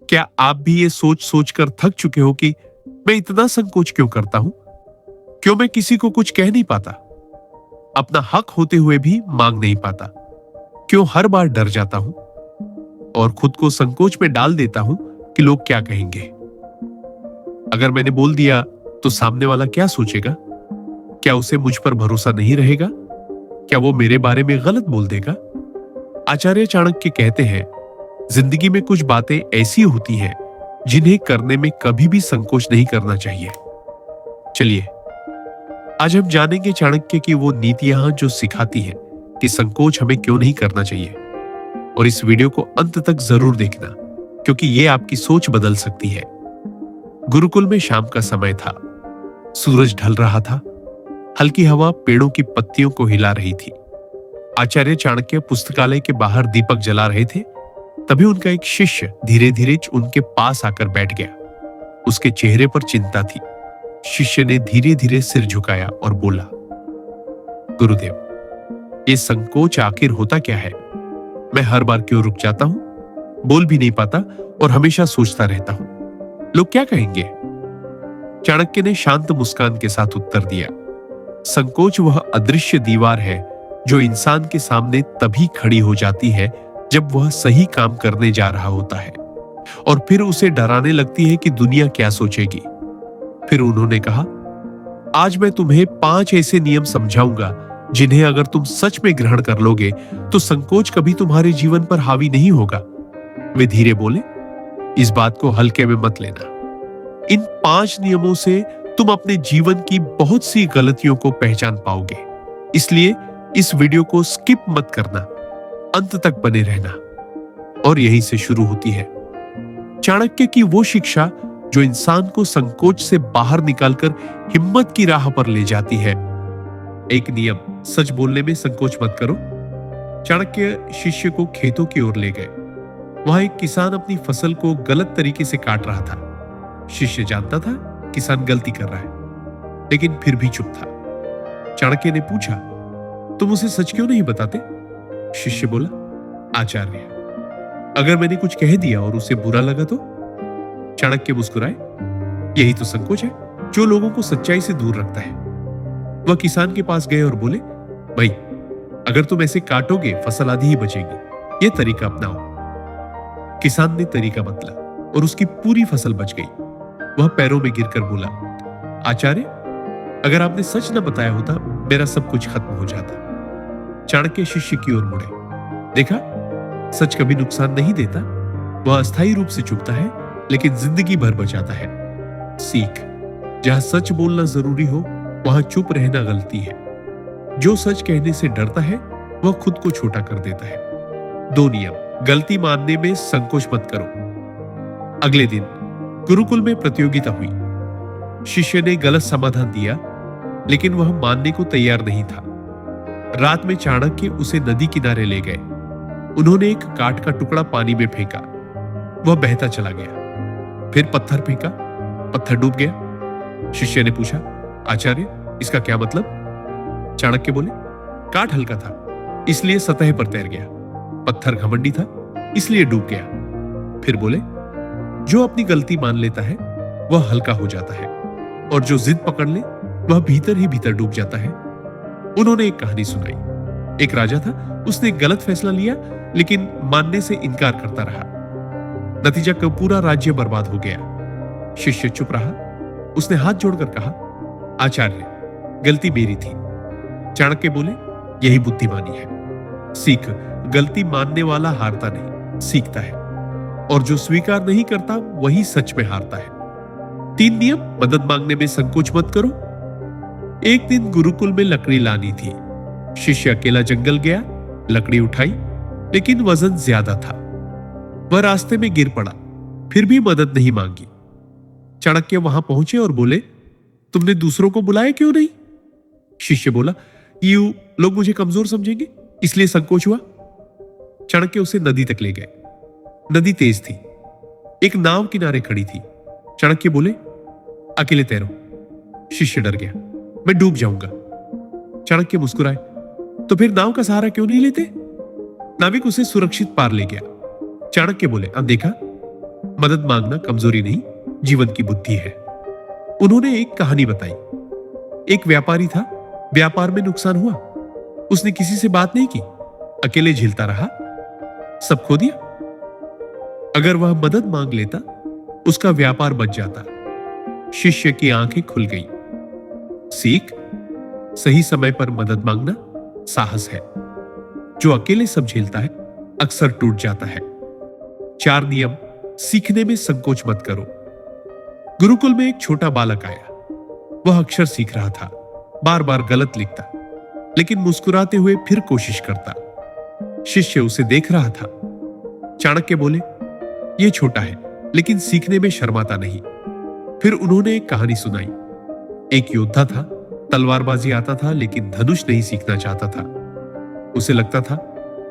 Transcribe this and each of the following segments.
क्या आप भी ये सोच सोच कर थक चुके हो कि मैं इतना संकोच क्यों करता हूं? क्यों मैं किसी को कुछ कह नहीं पाता? अपना हक होते हुए भी मांग नहीं पाता? क्यों हर बार डर जाता हूं और खुद को संकोच में डाल देता हूं कि लोग क्या कहेंगे? अगर मैंने बोल दिया तो सामने वाला क्या सोचेगा? क्या उसे मुझ पर भरोसा नहीं रहेगा? क्या वो मेरे बारे में गलत बोल देगा? आचार्य चाणक्य कहते हैं, जिंदगी में कुछ बातें ऐसी होती हैं जिन्हें करने में कभी भी संकोच नहीं करना चाहिए। चलिए, आज हम जानेंगे चाणक्य की वो नीतियां जो सिखाती हैं कि संकोच हमें क्यों नहीं करना चाहिए। और इस वीडियो को अंत तक जरूर देखना, क्योंकि ये आपकी सोच बदल सकती है। गुरुकुल में शाम का समय था। सूरज ढल रहा था। हल्की हवा पेड़ों की पत्तियों को हिला रही थी। आचार्य चाणक्य पुस्तकालय के बाहर दीपक जला रहे थे। तभी उनका एक शिष्य धीरे धीरे उनके पास आकर बैठ गया। उसके चेहरे पर चिंता थी। शिष्य ने धीरे धीरे सिर झुकाया और बोला, गुरुदेव, ये संकोच आखिर होता क्या है? मैं हर बार क्यों रुक जाता हूं, बोल भी नहीं पाता और हमेशा सोचता रहता हूं, लोग क्या कहेंगे? चाणक्य ने शांत मुस्कान के साथ उत्तर दिया, संकोच वह अदृश्य दीवार है जो इंसान के सामने तभी खड़ी हो जाती है जब वह सही काम करने जा रहा होता है और फिर उसे डराने लगती है कि दुनिया क्या सोचेगी। फिर उन्होंने कहा, आज मैं तुम्हें 5 ऐसे नियम समझाऊंगा जिन्हें अगर तुम सच में ग्रहण कर लोगे तो संकोच कभी तुम्हारे जीवन पर हावी नहीं होगा। वे धीरे बोले, इस बात को हल्के में मत लेना। इन 5 नियमों से तुम अपने जीवन की बहुत सी गलतियों को पहचान पाओगे। इसलिए इस वीडियो को स्किप मत करना, अंत तक बने रहना। और यहीं से शुरू होती है चाणक्य की वो शिक्षा जो इंसान को संकोच से बाहर निकालकर हिम्मत की राह पर ले जाती है। एक नियम, सच बोलने में संकोच मत करो। चाणक्य शिष्य को खेतों की ओर ले गए। वहां एक किसान अपनी फसल को गलत तरीके से काट रहा था। शिष्य जानता था किसान गलती कर रहा है, लेकिन फिर भी चुप था। चाणक्य ने पूछा, तुम उसे सच क्यों नहीं बताते? शिष्य बोला, आचार्य, अगर मैंने कुछ कह दिया और उसे बुरा लगा तो? चाणक्य मुस्कुराए, यही तो संकोच है जो लोगों को सच्चाई से दूर रखता है। वह किसान के पास गए और बोले, भाई, अगर तुम ऐसे काटोगे फसल आधी ही बचेगी, यह तरीका अपनाओ। किसान ने तरीका बदला और उसकी पूरी फसल बच गई। वह पैरों में गिरकर बोला, आचार्य, अगर आपने सच न बताया होता मेरा सब कुछ खत्म हो जाता। चाणक्य शिष्य की ओर मुड़े। देखा, सच कभी नुकसान नहीं देता। वह अस्थायी रूप से चुभता है लेकिन जिंदगी भर बचाता है। सीख, जहां सच बोलना जरूरी हो वहां चुप रहना गलती है। जो सच कहने से डरता है वह खुद को छोटा कर देता है। 2 नियम, गलती मानने में संकोच मत करो। अगले दिन गुरुकुल में प्रतियोगिता हुई। शिष्य ने गलत समाधान दिया लेकिन वह मानने को तैयार नहीं था। रात में चाणक्य उसे नदी किनारे ले गए। उन्होंने एक काठ का टुकड़ा पानी में फेंका। वह बहता चला गया। फिर पत्थर फेंका, पत्थर डूब गया। शिष्य ने पूछा, आचार्य, इसका क्या मतलब? चाणक्य बोले, काठ हल्का था इसलिए सतह पर तैर गया। पत्थर घमंडी था इसलिए डूब गया। फिर बोले, जो अपनी गलती मान लेता है वह हल्का हो जाता है और जो जिद पकड़ ले वह भीतर ही भीतर डूब जाता है। उन्होंने एक कहानी सुनाई। एक राजा था, उसने गलत फैसला लिया लेकिन मानने से इनकार करता रहा। नतीजा पूरा राज्य बर्बाद हो गया। शिष्य चुप रहा। उसने हाथ जोड़कर कहा, आचार्य, गलती मेरी थी। चाणक्य बोले, यही बुद्धिमानी है। सीख, गलती मानने वाला हारता नहीं, सीखता है। और जो स्वीकार नहीं करता वही सच में हारता है। 3 नियम, मदद मांगने में संकोच मत करो। एक दिन गुरुकुल में लकड़ी लानी थी। शिष्य अकेला जंगल गया, लकड़ी उठाई, लेकिन वजन ज्यादा था। वह रास्ते में गिर पड़ा, फिर भी मदद नहीं मांगी। चाणक्य वहां पहुंचे और बोले, तुमने दूसरों को बुलाया क्यों नहीं? शिष्य बोला, यूं लोग मुझे कमजोर समझेंगे इसलिए संकोच हुआ। चाणक्य उसे नदी तक ले गए। नदी तेज थी। एक नाव किनारे खड़ी थी। चाणक्य बोले, अकेले तैरो। शिष्य डर गया, मैं डूब जाऊंगा। चाणक्य मुस्कुराए, तो फिर नाव का सहारा क्यों नहीं लेते? नाविक उसे सुरक्षित पार ले गया। चाणक्य बोले, अब देखा, मदद मांगना कमजोरी नहीं, जीवन की बुद्धि है। उन्होंने एक कहानी बताई। एक व्यापारी था, व्यापार में नुकसान हुआ, उसने किसी से बात नहीं की, अकेले झेलता रहा, सब खो दिया। अगर वह मदद मांग लेता, उसका व्यापार बच जाता। शिष्य की आंखें खुल गईं। सीख, सही समय पर मदद मांगना साहस है। जो अकेले सब झेलता है, अक्सर टूट जाता है। 4 नियम सीखने में संकोच मत करो। गुरुकुल में एक छोटा बालक आया। वह अक्षर सीख रहा था, बार बार गलत लिखता, लेकिन मुस्कुराते हुए फिर कोशिश करता। शिष्य उसे देख रहा था। चाणक्य बोले, यह छोटा है, लेकिन सीखने में शर्माता नहीं। फिर उन्होंने एक कहानी सुनाई। एक योद्धा था, तलवारबाजी आता था, लेकिन धनुष नहीं सीखना चाहता था। उसे लगता था,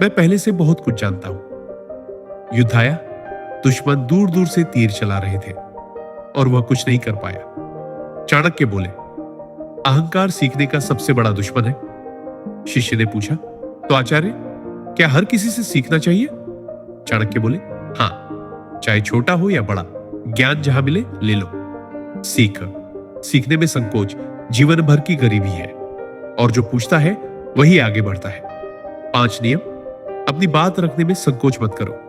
मैं पहले से बहुत कुछ जानता हूं। युद्ध आया, दुश्मन दूर दूर से तीर चला रहे थे और वह कुछ नहीं कर पाया। चाणक्य बोले, अहंकार सीखने का सबसे बड़ा दुश्मन है। शिष्य ने पूछा, तो आचार्य, क्या हर किसी से सीखना चाहिए? चाणक्य बोले, हां, चाहे छोटा हो या बड़ा, ज्ञान जहां मिले ले लो। सीखने में संकोच जीवन भर की गरीबी है, और जो पूछता है वही आगे बढ़ता है। 5 नियम, अपनी बात रखने में संकोच मत करो।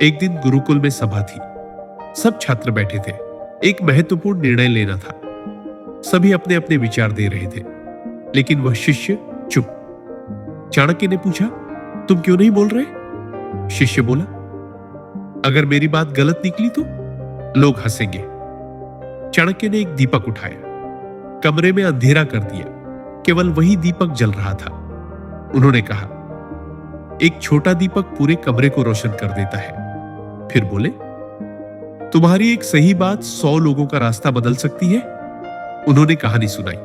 एक दिन गुरुकुल में सभा थी। सब छात्र बैठे थे। एक महत्वपूर्ण निर्णय लेना था। सभी अपने अपने विचार दे रहे थे, लेकिन वह शिष्य चुप। चाणक्य ने पूछा, तुम क्यों नहीं बोल रहे? शिष्य बोला, अगर मेरी बात गलत निकली तो लोग हंसेंगे। चाणक्य ने एक दीपक उठाया, कमरे में अंधेरा कर दिया। केवल वही दीपक जल रहा था। उन्होंने कहा, एक छोटा दीपक पूरे कमरे को रोशन कर देता है। फिर बोले, तुम्हारी एक सही बात 100 लोगों का रास्ता बदल सकती है। उन्होंने कहानी सुनाई।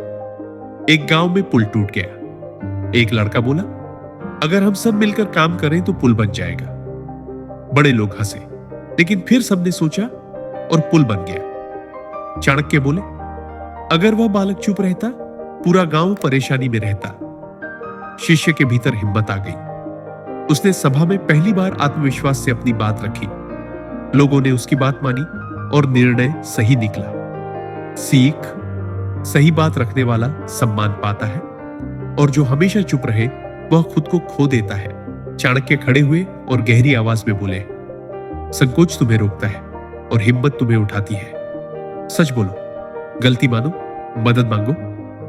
एक गांव में पुल टूट गया। एक लड़का बोला, अगर हम सब मिलकर काम करें तो पुल बन जाएगा। बड़े लोग हंसे, लेकिन फिर सबने सोचा और पुल बन गया। चाणक्य बोले, अगर वह बालक चुप रहता, पूरा गांव परेशानी में रहता। शिष्य के भीतर हिम्मत आ गई। उसने सभा में पहली बार आत्मविश्वास से अपनी बात रखी। लोगों ने उसकी बात मानी और निर्णय सही निकला। सीख, सही बात रखने वाला सम्मान पाता है, और जो हमेशा चुप रहे वह खुद को खो देता है। चाणक्य खड़े हुए और गहरी आवाज में बोले, संकोच तुम्हें रोकता है और हिम्मत तुम्हें उठाती है। सच बोलो, गलती मानो, मदद मांगो,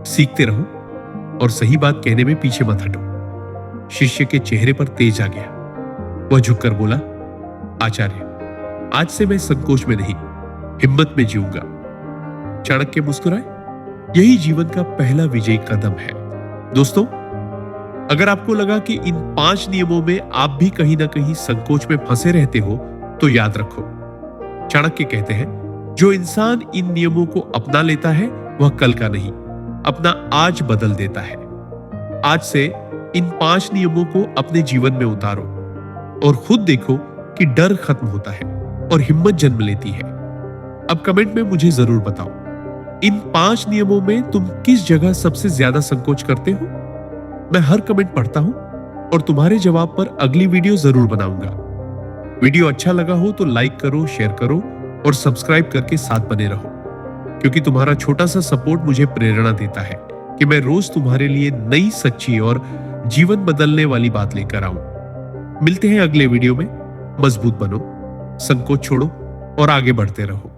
सीखते रहो और सही बात कहने में पीछे मत हटो। शिष्य के चेहरे पर तेज आ गया। वह झुककर बोला, आचार्य, आज से मैं संकोच में नहीं, हिम्मत में जीऊंगा। चाणक्य मुस्कुराए। यही जीवन का पहला विजयी कदम है। दोस्तों, अगर आपको लगा कि इन 5 नियमों में आप भी कहीं ना कहीं संकोच में फंसे रहते हो, तो याद रखो, चाणक्य कहते हैं, जो इंसान इन नियमों को अपना लेता है वह कल का नहीं, अपना आज बदल देता है। आज से इन 5 नियमों को अपने जीवन में उतारो और खुद देखो कि डर खत्म होता है और हिम्मत जन्म लेती है। अब कमेंट में मुझे जरूर बताओ, इन 5 नियमों में तुम किस जगह सबसे ज्यादा संकोच करते हो? मैं हर कमेंट पढ़ता हूं और तुम्हारे जवाब पर अगली वीडियो जरूर बनाऊंगा। वीडियो अच्छा लगा हो तो लाइक करो, शेयर करो और सब्सक्राइब करके साथ बने रहो, क्योंकि तुम्हारा छोटा सा सपोर्ट मुझे प्रेरणा देता है कि मैं रोज तुम्हारे लिए नई, सच्ची और जीवन बदलने वाली बात लेकर आऊं। मिलते हैं अगले वीडियो में। मजबूत बनो, संकोच छोड़ो और आगे बढ़ते रहो।